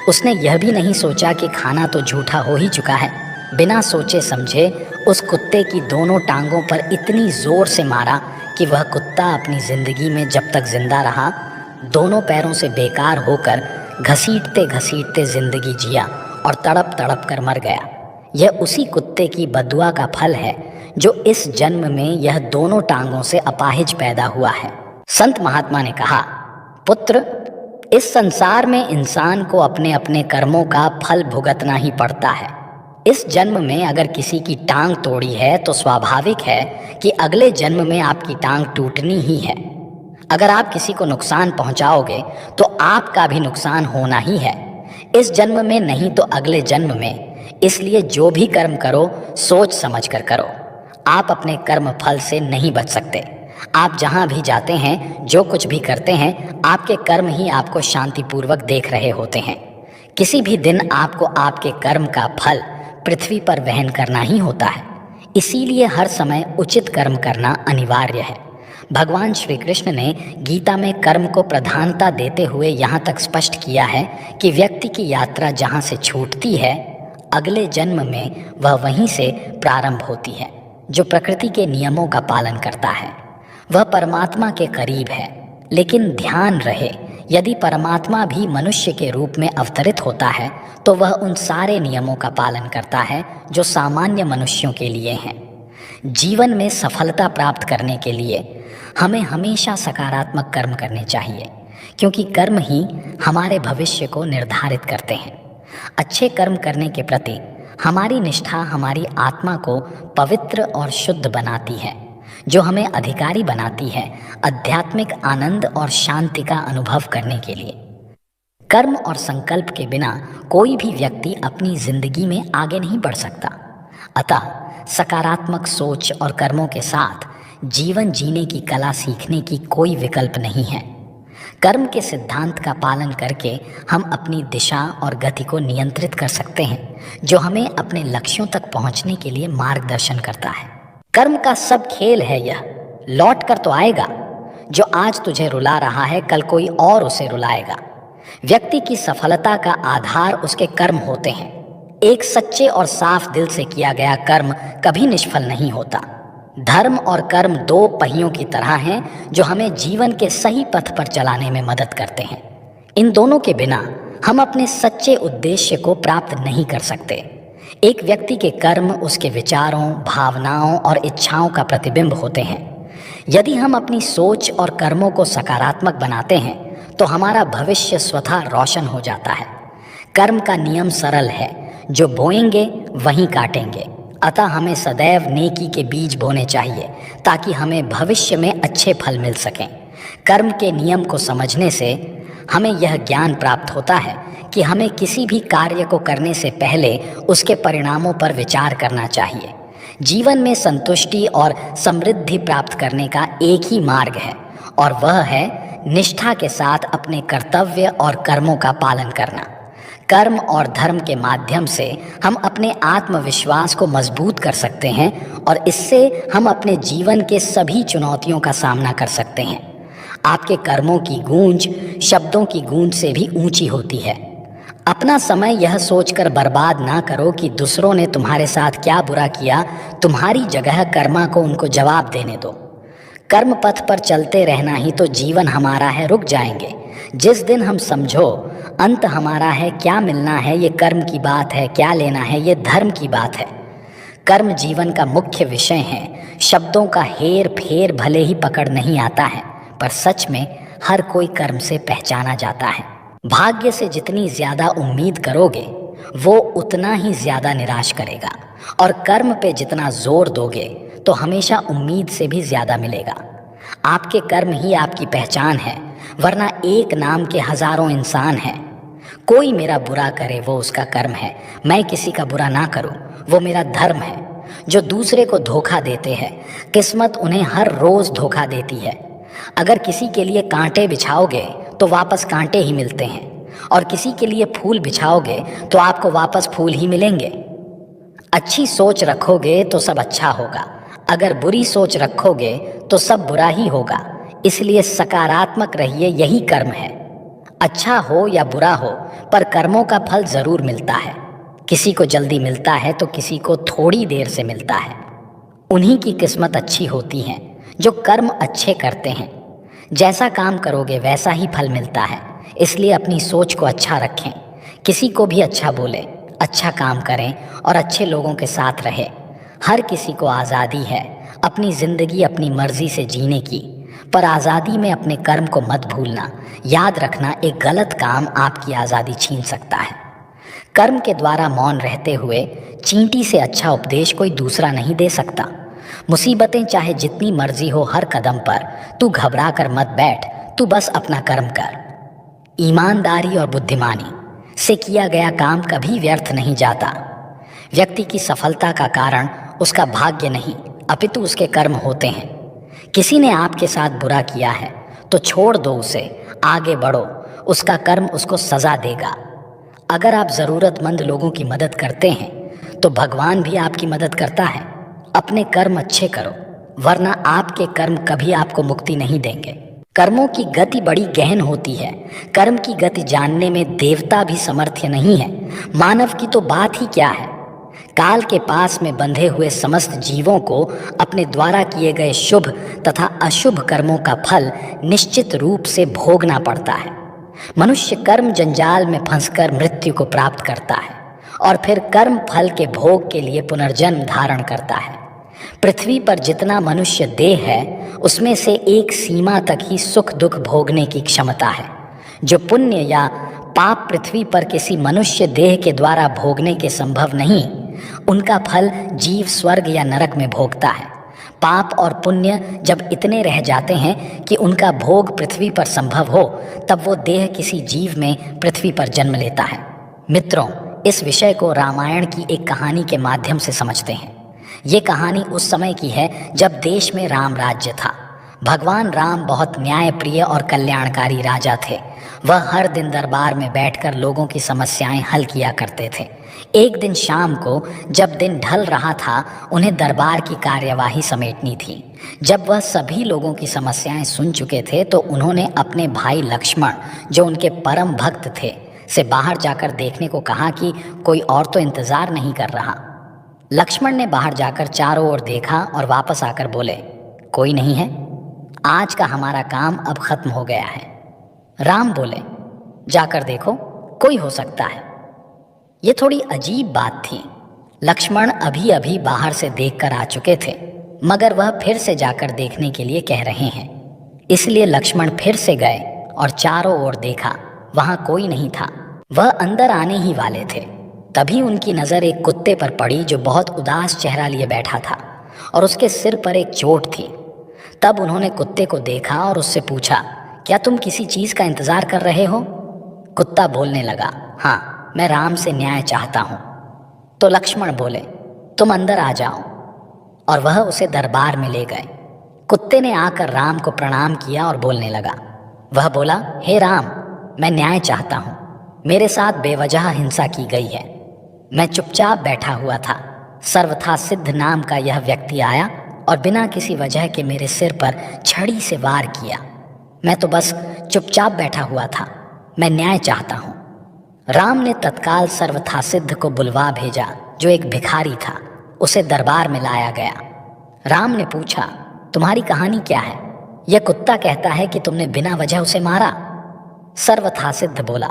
Speaker 2: उसने यह भी नहीं सोचा कि खाना तो झूठा हो ही चुका है। बिना सोचे समझे उस कुत्ते की दोनों टांगों पर इतनी ज़ोर से मारा कि वह कुत्ता अपनी ज़िंदगी में जब तक जिंदा रहा दोनों पैरों से बेकार होकर घसीटते घसीटते जिंदगी जिया और तड़प तड़प कर मर गया। यह उसी कुत्ते की बद्दुआ का फल है जो इस जन्म में यह दोनों टांगों से अपाहिज पैदा हुआ है। संत महात्मा ने कहा, पुत्र, इस संसार में इंसान को अपने अपने कर्मों का फल भुगतना ही पड़ता है। इस जन्म में अगर किसी की टांग तोड़ी है तो स्वाभाविक है कि अगले जन्म में आपकी टांग टूटनी ही है। अगर आप किसी को नुकसान पहुंचाओगे तो आपका भी नुकसान होना ही है, इस जन्म में नहीं तो अगले जन्म में। इसलिए जो भी कर्म करो सोच समझ कर करो। आप अपने कर्म फल से नहीं बच सकते। आप जहां भी जाते हैं, जो कुछ भी करते हैं, आपके कर्म ही आपको शांतिपूर्वक देख रहे होते हैं। किसी भी दिन आपको आपके कर्म का फल पृथ्वी पर वहन करना ही होता है। इसीलिए हर समय उचित कर्म करना अनिवार्य है। भगवान श्री कृष्ण ने गीता में कर्म को प्रधानता देते हुए यहाँ तक स्पष्ट किया है कि व्यक्ति की यात्रा जहाँ से छूटती है, अगले जन्म में वह वहीं से प्रारंभ होती है। जो प्रकृति के नियमों का पालन करता है वह परमात्मा के करीब है। लेकिन ध्यान रहे, यदि परमात्मा भी मनुष्य के रूप में अवतरित होता है तो वह उन सारे नियमों का पालन करता है जो सामान्य मनुष्यों के लिए हैं। जीवन में सफलता प्राप्त करने के लिए हमें हमेशा सकारात्मक कर्म करने चाहिए, क्योंकि कर्म ही हमारे भविष्य को निर्धारित करते हैं। अच्छे कर्म करने के प्रति हमारी निष्ठा हमारी आत्मा को पवित्र और शुद्ध बनाती है, जो हमें अधिकारी बनाती है आध्यात्मिक आनंद और शांति का अनुभव करने के लिए। कर्म और संकल्प के बिना कोई भी व्यक्ति अपनी जिंदगी में आगे नहीं बढ़ सकता। अतः सकारात्मक सोच और कर्मों के साथ जीवन जीने की कला सीखने की कोई विकल्प नहीं है। कर्म के सिद्धांत का पालन करके हम अपनी दिशा और गति को नियंत्रित कर सकते हैं, जो हमें अपने लक्ष्यों तक पहुंचने के लिए मार्गदर्शन करता है। कर्म का सब खेल है यह, लौट कर तो आएगा। जो आज तुझे रुला रहा है कल कोई और उसे रुलाएगा। व्यक्ति की सफलता का आधार उसके कर्म होते हैं। एक सच्चे और साफ दिल से किया गया कर्म कभी निष्फल नहीं होता। धर्म और कर्म दो पहियों की तरह हैं जो हमें जीवन के सही पथ पर चलाने में मदद करते हैं। इन दोनों के बिना हम अपने सच्चे उद्देश्य को प्राप्त नहीं कर सकते। एक व्यक्ति के कर्म उसके विचारों, भावनाओं और इच्छाओं का प्रतिबिंब होते हैं। यदि हम अपनी सोच और कर्मों को सकारात्मक बनाते हैं तो हमारा भविष्य स्वतः रोशन हो जाता है। कर्म का नियम सरल है, जो बोएंगे वहीं काटेंगे। अतः हमें सदैव नेकी के बीज बोने चाहिए ताकि हमें भविष्य में अच्छे फल मिल सकें। कर्म के नियम को समझने से हमें यह ज्ञान प्राप्त होता है कि हमें किसी भी कार्य को करने से पहले उसके परिणामों पर विचार करना चाहिए। जीवन में संतुष्टि और समृद्धि प्राप्त करने का एक ही मार्ग है, और वह है निष्ठा के साथ अपने कर्तव्य और कर्मों का पालन करना। कर्म और धर्म के माध्यम से हम अपने आत्मविश्वास को मजबूत कर सकते हैं और इससे हम अपने जीवन के सभी चुनौतियों का सामना कर सकते हैं। आपके कर्मों की गूंज शब्दों की गूंज से भी ऊंची होती है। अपना समय यह सोचकर बर्बाद ना करो कि दूसरों ने तुम्हारे साथ क्या बुरा किया, तुम्हारी जगह कर्मा को उनको जवाब देने दो। कर्म पथ पर चलते रहना ही तो जीवन हमारा है, रुक जाएंगे जिस दिन हम समझो अंत हमारा है। क्या मिलना है ये कर्म की बात है, क्या लेना है ये धर्म की बात है। कर्म जीवन का मुख्य विषय है। शब्दों का हेर फेर भले ही पकड़ नहीं आता है, पर सच में हर कोई कर्म से पहचाना जाता है। भाग्य से जितनी ज्यादा उम्मीद करोगे वो उतना ही ज्यादा निराश करेगा, और कर्म पे जितना जोर दोगे तो हमेशा उम्मीद से भी ज्यादा मिलेगा। आपके कर्म ही आपकी पहचान है, वरना एक नाम के हजारों इंसान हैं। कोई मेरा बुरा करे वो उसका कर्म है, मैं किसी का बुरा ना करूं वो मेरा धर्म है। जो दूसरे को धोखा देते हैं, किस्मत उन्हें हर रोज धोखा देती है। अगर किसी के लिए कांटे बिछाओगे तो वापस कांटे ही मिलते हैं, और किसी के लिए फूल बिछाओगे तो आपको वापस फूल ही मिलेंगे। अच्छी सोच रखोगे तो सब अच्छा होगा, अगर बुरी सोच रखोगे तो सब बुरा ही होगा। इसलिए सकारात्मक रहिए, यही कर्म है। अच्छा हो या बुरा हो, पर कर्मों का फल जरूर मिलता है। किसी को जल्दी मिलता है तो किसी को थोड़ी देर से मिलता है। उन्हीं की किस्मत अच्छी होती है जो कर्म अच्छे करते हैं। जैसा काम करोगे वैसा ही फल मिलता है, इसलिए अपनी सोच को अच्छा रखें, किसी को भी अच्छा बोलें, अच्छा काम करें और अच्छे लोगों के साथ रहें। हर किसी को आज़ादी है अपनी ज़िंदगी अपनी मर्ज़ी से जीने की, पर आज़ादी में अपने कर्म को मत भूलना। याद रखना, एक गलत काम आपकी आज़ादी छीन सकता है। कर्म के द्वारा मौन रहते हुए चींटी से अच्छा उपदेश कोई दूसरा नहीं दे सकता। मुसीबतें चाहे जितनी मर्जी हो, हर कदम पर तू घबरा कर मत बैठ, तू बस अपना कर्म कर। ईमानदारी और बुद्धिमानी से किया गया काम कभी व्यर्थ नहीं जाता। व्यक्ति की सफलता का कारण उसका भाग्य नहीं, अपितु उसके कर्म होते हैं। किसी ने आपके साथ बुरा किया है तो छोड़ दो उसे, आगे बढ़ो, उसका कर्म उसको सजा देगा। अगर आप ज़रूरतमंद लोगों की मदद करते हैं तो भगवान भी आपकी मदद करता है। अपने कर्म अच्छे करो, वरना आपके कर्म कभी आपको मुक्ति नहीं देंगे। कर्मों की गति बड़ी गहन होती है। कर्म की गति जानने में देवता भी समर्थ्य नहीं है, मानव की तो बात ही क्या है। काल के पास में बंधे हुए समस्त जीवों को अपने द्वारा किए गए शुभ तथा अशुभ कर्मों का फल निश्चित रूप से भोगना पड़ता है। मनुष्य कर्म जंजाल में फंसकर मृत्यु को प्राप्त करता है और फिर कर्म फल के भोग के लिए पुनर्जन्म धारण करता है। पृथ्वी पर जितना मनुष्य देह है, उसमें से एक सीमा तक ही सुख दुख भोगने की क्षमता है। जो पुण्य या पाप पृथ्वी पर किसी मनुष्य देह के द्वारा भोगने के संभव नहीं, उनका फल जीव स्वर्ग या नरक में भोगता है। पाप और पुण्य जब इतने रह जाते हैं कि उनका भोग पृथ्वी पर संभव हो, तब वो देह किसी जीव में पृथ्वी पर जन्म लेता है। मित्रों, इस विषय को रामायण की एक कहानी के माध्यम से समझते हैं। ये कहानी उस समय की है जब देश में राम राज्य था। भगवान राम बहुत न्यायप्रिय और कल्याणकारी राजा थे। वह हर दिन दरबार में बैठकर लोगों की समस्याएं हल किया करते थे। एक दिन शाम को जब दिन ढल रहा था, उन्हें दरबार की कार्यवाही समेटनी थी। जब वह सभी लोगों की समस्याएं सुन चुके थे तो उन्होंने अपने भाई लक्ष्मण, जो उनके परम भक्त थे, से बाहर जाकर देखने को कहा कि कोई और तो इंतजार नहीं कर रहा। लक्ष्मण ने बाहर जाकर चारों ओर देखा और वापस आकर बोले, कोई नहीं है, आज का हमारा काम अब खत्म हो गया है। राम बोले, जाकर देखो, कोई हो सकता है। ये थोड़ी अजीब बात थी। लक्ष्मण अभी अभी बाहर से देखकर आ चुके थे, मगर वह फिर से जाकर देखने के लिए कह रहे हैं। इसलिए लक्ष्मण फिर से गए और चारों ओर देखा, वहां कोई नहीं था। वह अंदर आने ही वाले थे, तभी उनकी नज़र एक कुत्ते पर पड़ी जो बहुत उदास चेहरा लिए बैठा था और उसके सिर पर एक चोट थी। तब उन्होंने कुत्ते को देखा और उससे पूछा, क्या तुम किसी चीज़ का इंतज़ार कर रहे हो? कुत्ता बोलने लगा, हाँ, मैं राम से न्याय चाहता हूँ। तो लक्ष्मण बोले, तुम अंदर आ जाओ, और वह उसे दरबार में ले गए। कुत्ते ने आकर राम को प्रणाम किया और बोलने लगा। वह बोला, हे राम, मैं न्याय चाहता हूँ। मेरे साथ बेवजह हिंसा की गई है। मैं चुपचाप बैठा हुआ था। सर्वथा सिद्ध नाम का यह व्यक्ति आया और बिना किसी वजह के मेरे सिर पर छड़ी से वार किया। मैं तो बस चुपचाप बैठा हुआ था। मैं न्याय चाहता हूँ। राम ने तत्काल सर्वथा सिद्ध को बुलवा भेजा, जो एक भिखारी था। उसे दरबार में लाया गया। राम ने पूछा, तुम्हारी कहानी क्या है? यह कुत्ता कहता है कि तुमने बिना वजह उसे मारा। सर्वथा सिद्ध बोला,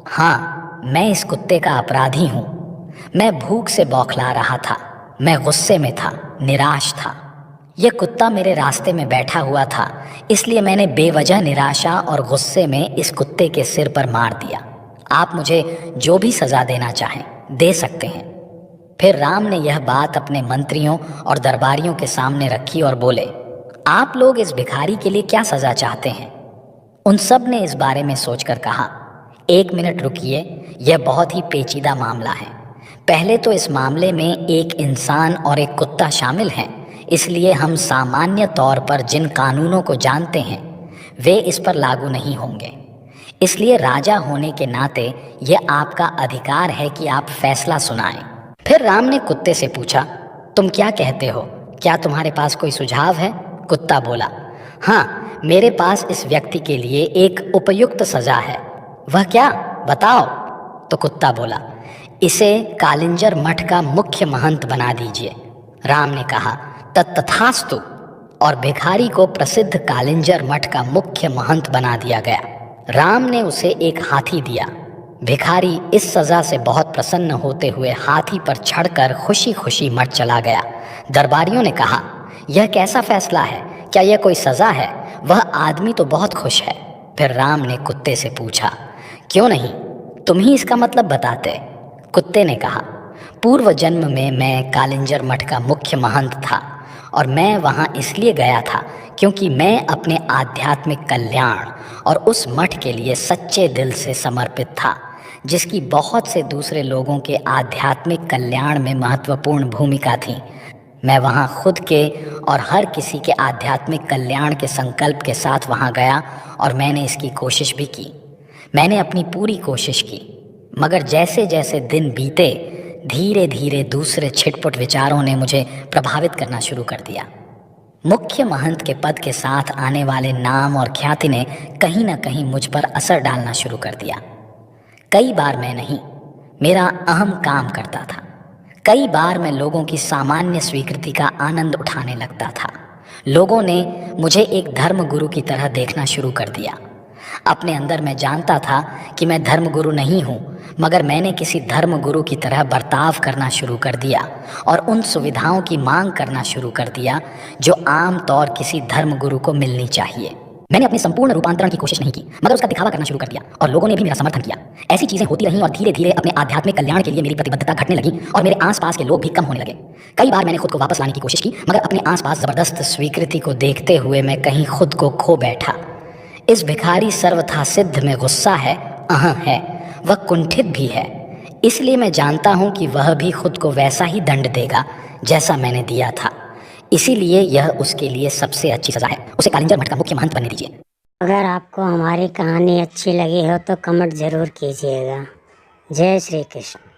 Speaker 2: हाँ, मैं इस कुत्ते का अपराधी हूँ। मैं भूख से बौखला रहा था, मैं गुस्से में था, निराश था। यह कुत्ता मेरे रास्ते में बैठा हुआ था, इसलिए मैंने बेवजह निराशा और गुस्से में इस कुत्ते के सिर पर मार दिया। आप मुझे जो भी सज़ा देना चाहें दे सकते हैं। फिर राम ने यह बात अपने मंत्रियों और दरबारियों के सामने रखी और बोले, आप लोग इस भिखारी के लिए क्या सज़ा चाहते हैं? उन सब ने इस बारे में सोचकर कहा, 1 मिनट रुकिए, यह बहुत ही पेचीदा मामला है। पहले तो इस मामले में एक इंसान और एक कुत्ता शामिल हैं, इसलिए हम सामान्य तौर पर जिन कानूनों को जानते हैं वे इस पर लागू नहीं होंगे। इसलिए राजा होने के नाते यह आपका अधिकार है कि आप फैसला सुनाएं। फिर राम ने कुत्ते से पूछा, तुम क्या कहते हो? क्या तुम्हारे पास कोई सुझाव है? कुत्ता बोला, हाँ, मेरे पास इस व्यक्ति के लिए एक उपयुक्त सजा है। वह क्या? बताओ। तो कुत्ता बोला, इसे कालिंजर मठ का मुख्य महंत बना दीजिए। राम ने कहा, तथास्तु, और भिखारी को प्रसिद्ध कालिंजर मठ का मुख्य महंत बना दिया गया। राम ने उसे एक हाथी दिया। भिखारी इस सज़ा से बहुत प्रसन्न होते हुए हाथी पर चढ़कर खुशी खुशी मठ चला गया। दरबारियों ने कहा, यह कैसा फैसला है? क्या यह कोई सज़ा है? वह आदमी तो बहुत खुश है। फिर राम ने कुत्ते से पूछा, क्यों नहीं, तुम ही इसका मतलब बताते। कुत्ते ने कहा, पूर्व जन्म में मैं कालिंजर मठ का मुख्य महंत था और मैं वहाँ इसलिए गया था क्योंकि मैं अपने आध्यात्मिक कल्याण और उस मठ के लिए सच्चे दिल से समर्पित था, जिसकी बहुत से दूसरे लोगों के आध्यात्मिक कल्याण में महत्वपूर्ण भूमिका थी। मैं वहाँ खुद के और हर किसी के आध्यात्मिक कल्याण के संकल्प के साथ वहाँ गया और मैंने इसकी कोशिश भी की। मैंने अपनी पूरी कोशिश की, मगर जैसे जैसे दिन बीते धीरे धीरे दूसरे छिटपुट विचारों ने मुझे प्रभावित करना शुरू कर दिया। मुख्य महंत के पद के साथ आने वाले नाम और ख्याति ने कहीं ना कहीं मुझ पर असर डालना शुरू कर दिया। कई बार मैं नहीं, मेरा अहम काम करता था। कई बार मैं लोगों की सामान्य स्वीकृति का आनंद उठाने लगता था। लोगों ने मुझे एक धर्म गुरु की तरह देखना शुरू कर दिया। अपने अंदर मैं जानता था कि मैं धर्म गुरु नहीं हूँ, मगर मैंने किसी धर्म गुरु की तरह बर्ताव करना शुरू कर दिया और उन सुविधाओं की मांग करना शुरू कर दिया जो आम तौर किसी धर्म गुरु को मिलनी चाहिए। मैंने अपने संपूर्ण रूपांतरण की कोशिश नहीं की, मगर उसका दिखावा करना शुरू कर दिया और लोगों ने भी मेरा समर्थन किया। ऐसी चीजें होती रहीं और धीरे धीरे अपने आध्यात्मिक कल्याण के लिए मेरी प्रतिबद्धता घटने लगी और मेरे आसपास के लोग भी कम होने लगे। कई बार मैंने खुद को वापस लाने की कोशिश की, मगर अपने आसपास जबरदस्त स्वीकृति को देखते हुए मैं कहीं खुद को खो बैठा। इस भिखारी सर्वथा सिद्ध में गुस्सा है, अहं है, वह कुंठित भी है। इसलिए मैं जानता हूं कि वह भी खुद को वैसा ही दंड देगा जैसा मैंने दिया था। इसीलिए यह उसके लिए सबसे अच्छी सजा है। उसे कालिंजर मठ का मुख्य महंत बनने दीजिए।
Speaker 1: अगर आपको हमारी कहानी अच्छी लगी हो तो कमेंट ज़रूर कीजिएगा। जय श्री कृष्ण।